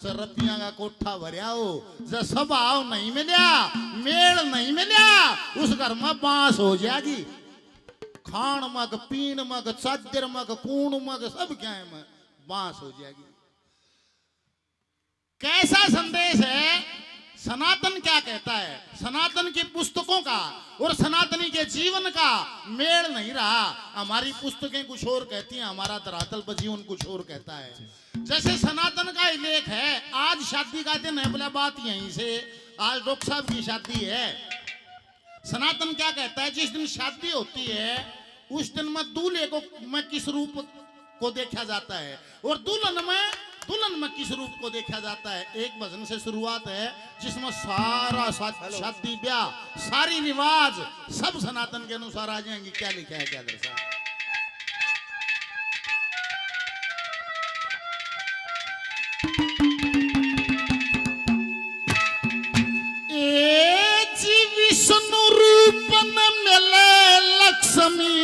रतिया का कोठा भरिया हो जब स्वभाव नहीं मिलिया मेल नहीं मिलिया उस घर में बांस हो जाएगी। खान मग पीन मग चादर मग कूण मग सब क्या है मग बांस हो जाएगी। कैसा संदेश है? सनातन क्या कहता है? सनातन की पुस्तकों का और सनातनी के जीवन का मेल नहीं रहा। हमारी पुस्तकें कुछ और कहती हैं, हमारा धरातल पर जीवन कुछ और कहता है। जैसे सनातन का लेख है, आज शादी का दिन है, बोला बात यहीं से, आज डॉक्टर साहब की शादी है। सनातन क्या कहता है? जिस दिन शादी होती है उस दिन में दूल्हे को में किस रूप को देखा जाता है और दुल्हन में किस रूप को देखा जाता है। एक भजन से शुरुआत है जिसमें सारा शादी ब्याह सारी रिवाज सब सनातन के अनुसार आ जाएंगी। क्या लिखा है, क्या दर्शा? विष्णु रूप न मिले लक्ष्मी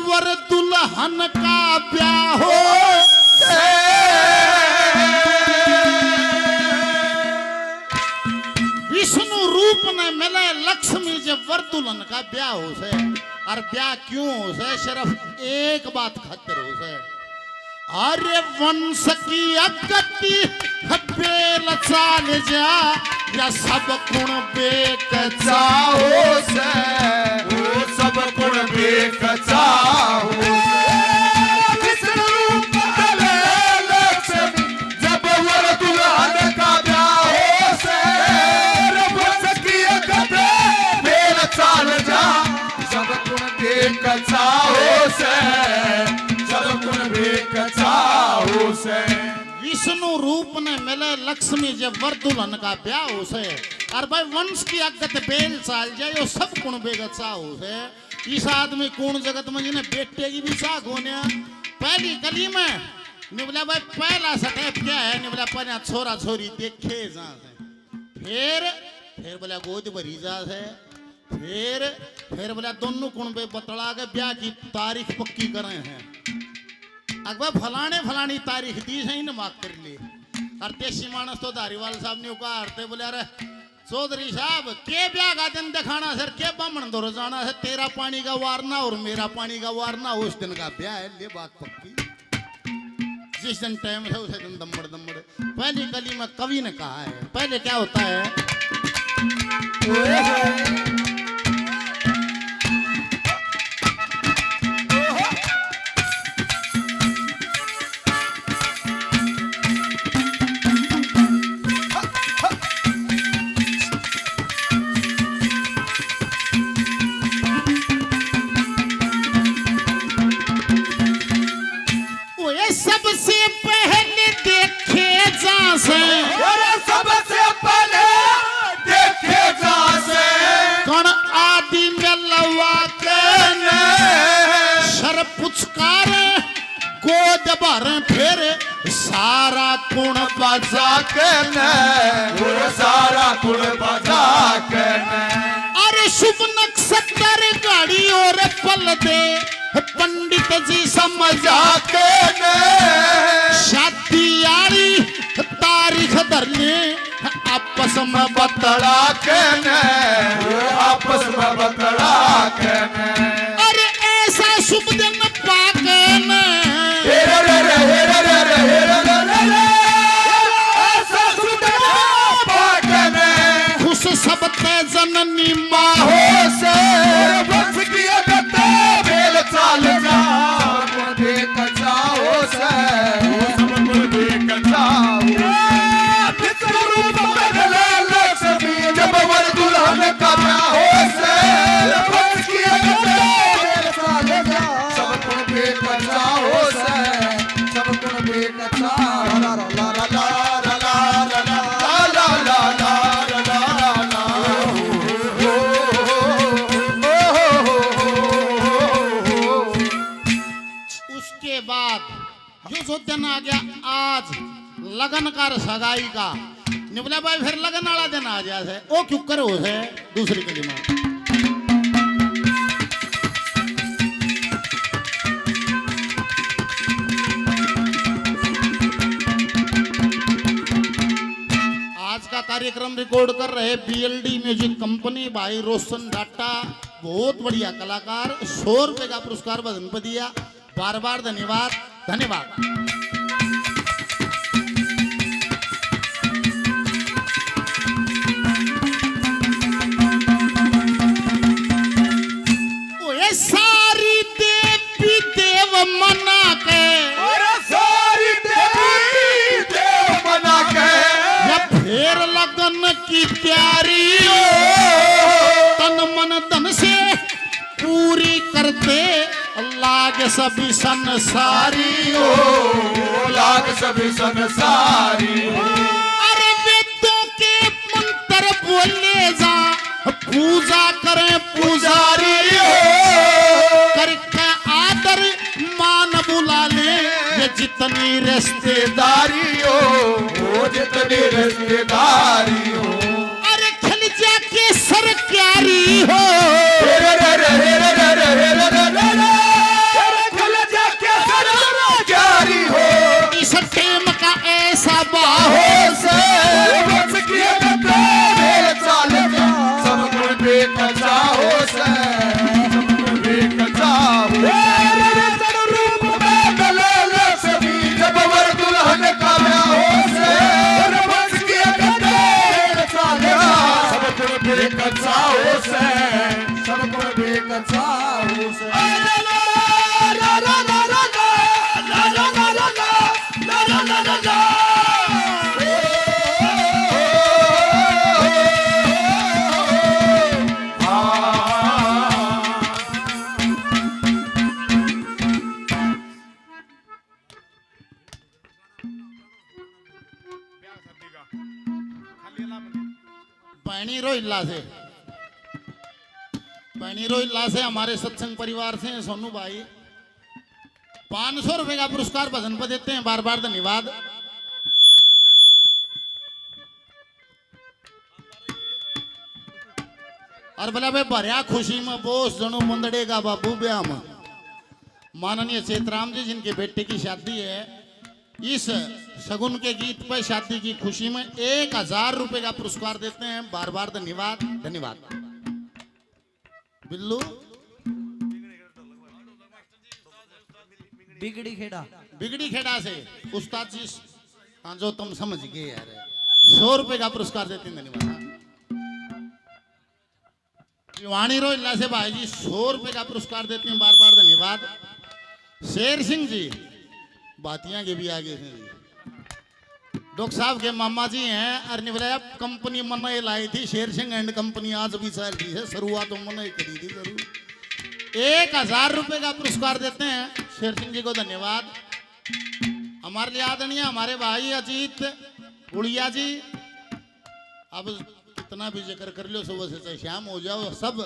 वर दुल्हन का ब्याह हो विष्णु रूप न मिले लक्ष्मी जब वर दुल्हन का ब्याह हो से। और ब्याह क्यों हो से? सिर्फ एक बात खातिर हो से। अरे वंश की अगति बेल चाल जा या सब गुण बेकचा हो से, वो सब गुण बेकचा हो विष्णु रूप मिले लक्ष्मी जब वर दुल्हन का ब्याह हो से। वंश की अगति बेल चाल जा सब गुण बेकचा हो से, सब गुण बेकचा हो से। विष्णु रूप ने मिले लक्ष्मी जब वर दुल्हन का ब्याह हो से। और भाई वंश की अगत बेल चाल जाए और सब गुण बेगचा हो से। इस आदमी कौन जगत में जिन्हें बेटे की भी चाक होने पहली गली में निबला भाई पहला सटेप क्या है? निबला पहला छोरा छोरी देखे जा फिर बोला गोद भरी जा है। फिर बोला दोनों कुंबे बतला के ब्याह की तारीख पक्की करे हैं। अकबर फलानी तारीख दी सही न माफ कर ली। और देसी मानस तो धारीवाल साहब ने कहा बोले अरे चौधरी साहब के ब्याह का दिन दिखाना सर, के बामण दो जाना है, तेरा पानी का वारना और मेरा पानी का वारना उस दिन का ब्याह है। ले बात पक्की। जिस दिन टाइम है उसे दिन दम्बड़ दम्बड़। पहली गली में कवि ने कहा है, पहले क्या होता है? सबसे पहले देखे जा से, सबसे पहले देखे जा से कण आदि में लवा के सर पुचकार गोद भर फिर सारा कुण बजा के सारा कुण बजा के। अरे शुभ नक्षत्र गाड़ी और पल दे पंडित जी समझा के शादी आड़ी तारीख धरने आपस में बतला के आपस में बतला के। अरे ऐसा शुभ दिन पाके ऐसा शुभ दिन पाके खुश सब ते जननी माहो से। वंश की अगत बेल चाल जा बेकचा हो से, सब गुण बेकचा हो। विष्णु रूप मिले लक्ष्मी जब वर दुल्हन का ब्याह जो दिन आ गया आज लगन कर सगाई का निबला भाई फिर लगन वाला दिन आ जाए है ओ क्यों करो है दूसरी कलिमा आज का कार्यक्रम रिकॉर्ड कर रहे बीएलडी म्यूजिक कंपनी भाई रोशन डाटा बहुत बढ़िया कलाकार 100 रुपए का पुरस्कार भजन पर दिया बार बार धन्यवाद धन्यवाद। सारी देवी देव मना के और सारी देवी देव मना के फिर लगन की तैयारी तन मन धन से पूरी करते लाग सभी संसारी लाग सभी संसारी अरे वेदों के मंत्र बोले जा पूजा करें पुजारी करके आदर मान बुला ले ये जितनी रिश्तेदारी वो जितनी रिश्तेदारी हो अरे खल जाके सर क्यारी हो क्यारी हो इस टेम का ऐसा बाहो पैनीरो इल्ला से हमारे सत्संग परिवार से सोनू भाई 500 रुपए का पुरस्कार भजन पर देते हैं बार बार धन्यवाद। और बोला भाई भरिया खुशी में बोस जनो मुंदड़े का बाबू ब्याह में माननीय चेतराम जी जिनके बेटे की शादी है इस शगुन के गीत पर शादी की खुशी में 1000 रुपए का पुरस्कार देते हैं बार बार धन्यवाद धन्यवाद। बिल्लू बिगड़ी खेड़ा से उस्ताद जी हाँ जो तुम समझ गए यार 100 रुपए का पुरस्कार देते हैं धन्यवाद। वाणी रो इल्ला से भाई जी 100 रुपए का पुरस्कार देते हैं बार बार धन्यवाद। शेर सिंह जी बातियां के भी आगे हैं डॉक्टर साहब के मामा जी हैं अरनिवला कंपनी मनाई लाई थी शेर सिंह एंड कंपनी आज भी चल रही है शुरुआत तो मनाई करी थी जरूर 1000 रुपए का पुरस्कार देते हैं शेर सिंह जी को धन्यवाद। हमारे लिए आदरणीय हमारे भाई अजीत गुड़िया जी अब कितना भी जिक्र कर लो सुबह से चाहे शाम हो जाओ सब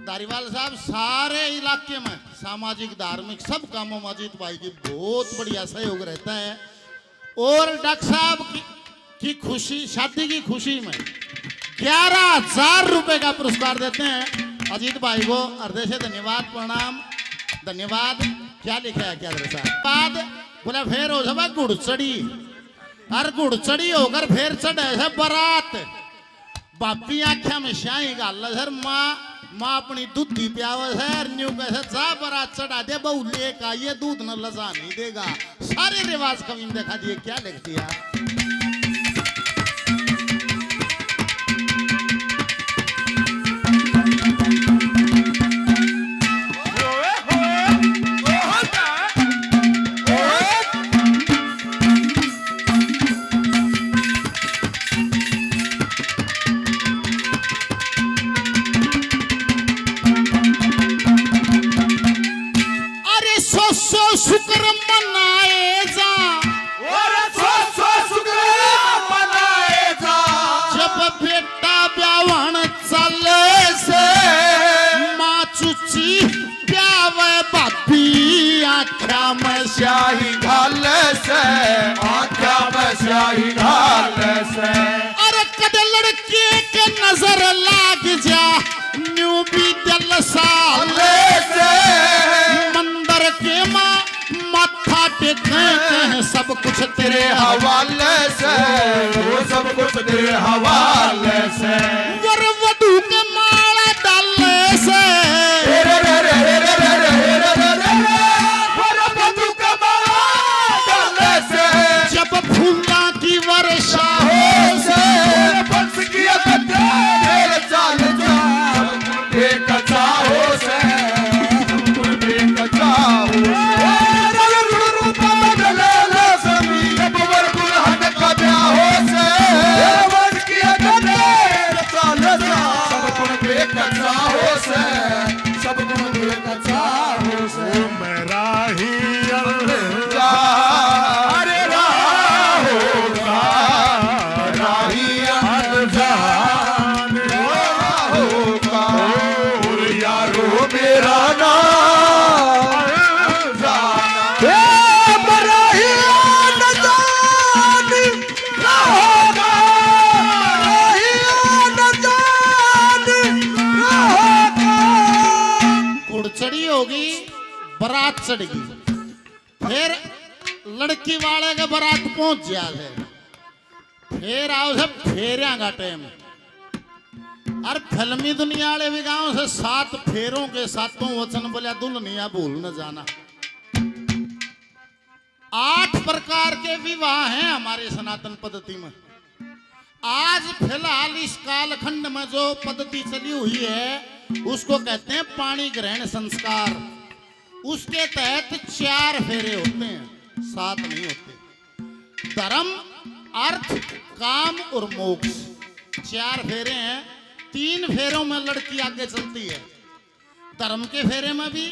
दारीवाल साहब सारे इलाके में सामाजिक धार्मिक सब कामों में अजीत भाई की बहुत बढ़िया सहयोग रहता है। और डॉक्टर साहब की खुशी शादी की खुशी में 11,000 रुपए का पुरस्कार देते हैं अजीत भाई को हृदय से धन्यवाद प्रणाम धन्यवाद। क्या लिखा है क्या बाद बोला फिर हो सब घुड़चड़ी और घुड़चड़ी होकर फिर चढ़े है बारात बापी आख्या में शाही गाल सर माँ अपनी दूधी प्यावस है न्यू कैसे जा बारात चढ़ा दे बहु लेका ये दूध न लजा नहीं देगा सारे रिवाज कभी देखा दिए क्या लिखती है। शुक्र मनाए जा और सो शुक्र स्याही घाल से, आँखा में स्याही घाल से। अरे कदे लड़के के नजर लाग जा न्यू भी दिल साल से मंदिर के माँ माथा टेके कहे सब कुछ तेरे हवाले से, वो सब कुछ तेरे हवाले से। वर वधू के माला डालने से जब फूला की वर्षा हो से बंस किया तेरे चाल जा कचा हो से, कचा हो से। रूप बदले समी जब वर दुल्हन का ब्याह हो से, बंस किया तेरे चाल जा सब गुण बेकचा हो से, सब गुण बेकचा हो से। मेरा ही चढ़ी होगी बारात चढ़ेगी, फिर लड़की वाले के बारात पहुंच जाए, फिर आओ से फेरिया का टाइम। और फिल्मी दुनिया वाले भी गांव से 7 फेरों के 7 वचन बोलिया दुल्हनिया भूल न जाना। 8 प्रकार के विवाह हैं हमारे सनातन पद्धति में। आज फिलहाल इस कालखंड में जो पद्धति चली हुई है उसको कहते हैं पाणी ग्रहण संस्कार। उसके तहत 4 फेरे होते हैं, 7 नहीं होते। धर्म, अर्थ, काम और मोक्ष 4 फेरे हैं। 3 फेरों में लड़की आगे चलती है। धर्म के फेरे में भी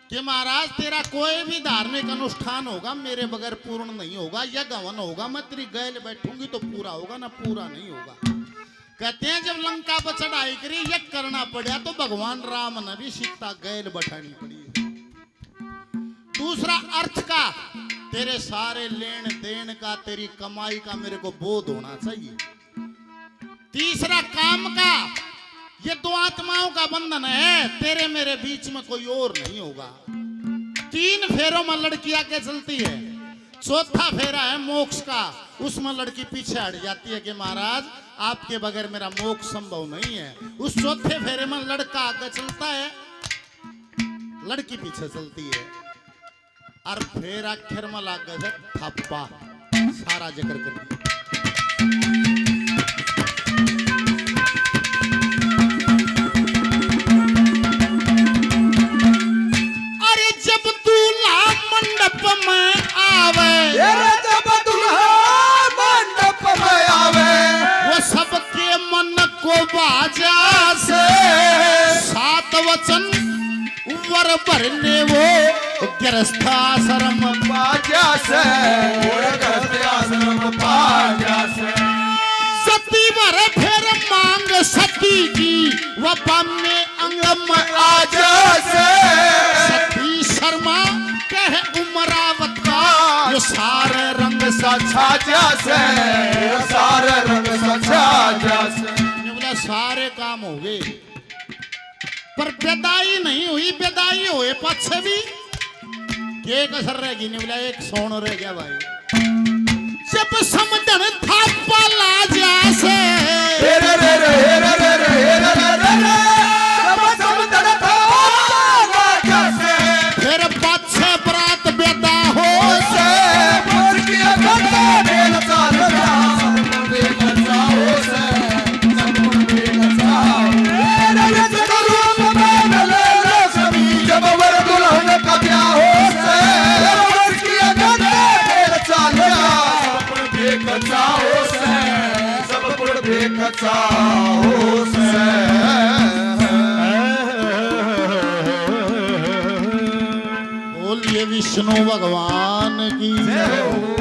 कि महाराज तेरा कोई भी धार्मिक अनुष्ठान होगा मेरे बगैर पूर्ण नहीं होगा, या गवन होगा मैं तेरी गैल बैठूंगी तो पूरा होगा ना पूरा नहीं होगा। कहते हैं जब लंका पर चढ़ाई करी ये करना पड़ा तो भगवान राम ने भी सीता गैल बैठानी पड़ी। दूसरा अर्थ का, तेरे सारे लेन देन का, तेरी कमाई का मेरे को बोध होना चाहिए। तीसरा काम का, ये 2 आत्माओं का बंधन है, तेरे मेरे बीच में कोई और नहीं होगा। 3 फेरों में लड़की आगे चलती है। चौथा फेरा है मोक्ष का, उसमें लड़की पीछे हट जाती है कि महाराज आपके बगैर मेरा मोक्ष संभव नहीं है। उस चौथे फेरे में लड़का आगे चलता है, लड़की पीछे चलती है। और फिर आखिर में लाग गए थप्पा, सारा जिक्र कर दिया। अरे जब दूल्हा मंडप में आवे, जब दूल्हा मंडप में आवे, वो सबके मन को बाजा से 7 वचन वर भरने वो गृहस्थाश्रम बाजा से, गृहस्थाश्रम बाजा से। सती भर फिर मांग सती की वह पाने अंगम आजा से, सती शर्मा कह उमरावत का जो सारे रंग सा छाजा से, सारे रंग सा छाजा से। बोला सारे काम हो गए पर बेदाई नहीं हुई। बेदाई हुए पाछे भी के कसर रहेगी नहीं। बोला एक सोन रह गया भाई। जब समझन था पाला जैसे फिर पाछे बरात बेदा हो से जब वर दुल्हन का ब्याह हो से, सब गुण बेकचा हो से। बोलिए विष्णु भगवान की जय हो।